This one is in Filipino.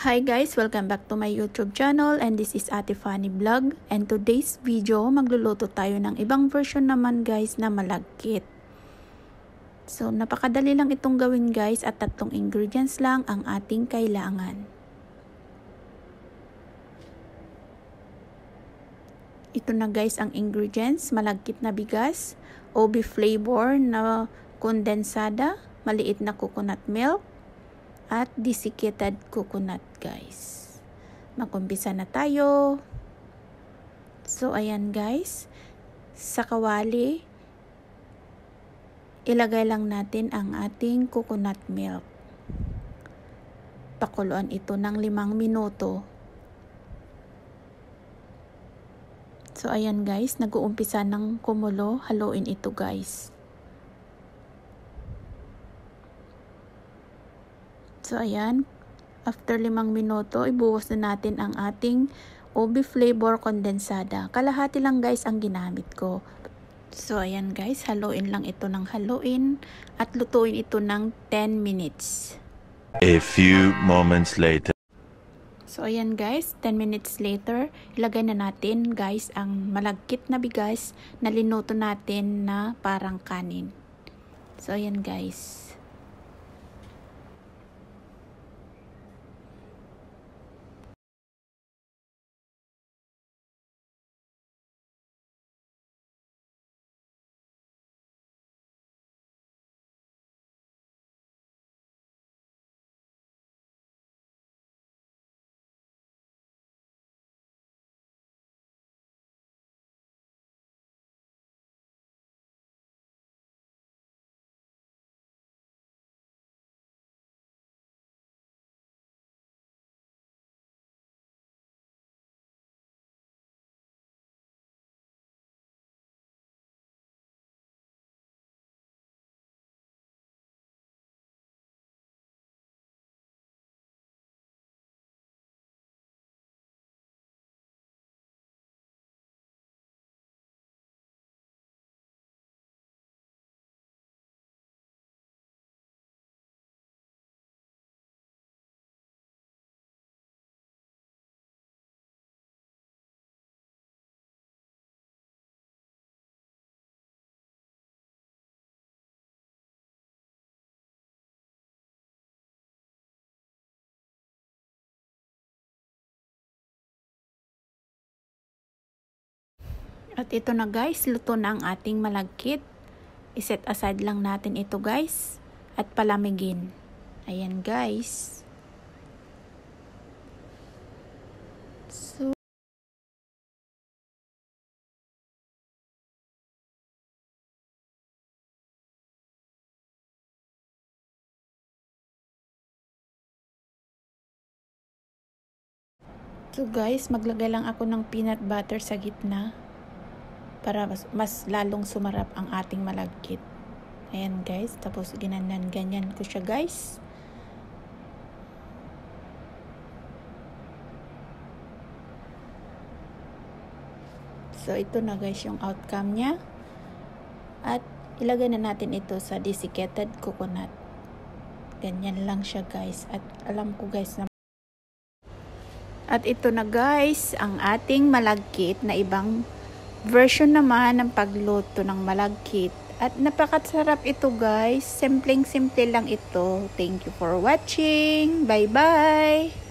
Hi guys! Welcome back to my YouTube channel and this is Ate Fanny Vlog. And today's video, magluluto tayo ng ibang version naman guys na malagkit. So napakadali lang itong gawin guys at 3 ingredients lang ang ating kailangan. Ito na guys ang ingredients: malagkit na bigas, OB flavor na kondensada, maliit na coconut milk, at desiccated coconut guys. Mag-umpisa na tayo. So ayan guys, sa kawali ilagay lang natin ang ating coconut milk. Pakuluan ito ng 5 minuto. So ayan guys, nag-uumpisa ng kumulo. Haluin ito guys. So ayan, after 5 minuto, ibuhos na natin ang ating OB flavor kondensada. Kalahati lang guys ang ginamit ko. So ayan guys, haluin lang ito ng haluin at lutuin ito ng 10 minutes. A few moments later. So ayan guys, 10 minutes later, ilagay na natin guys ang malagkit na bigas na linuto natin na parang kanin. So ayan guys. At ito na guys, luto na ang ating malagkit. I-set aside lang natin ito guys at palamigin. Ayan guys. So guys, maglagay lang ako ng peanut butter sa gitna para mas lalong sumarap ang ating malagkit. Ayan guys, tapos ganyan ko siya guys. So ito na guys yung outcome niya. At ilagay na natin ito sa desiccated coconut. Ganyan lang siya guys. At alam ko guys na at ito na guys ang ating malagkit na ibang version naman ng pagluto ng malagkit. At napakasarap ito guys. Simpleng-simple lang ito. Thank you for watching. Bye-bye!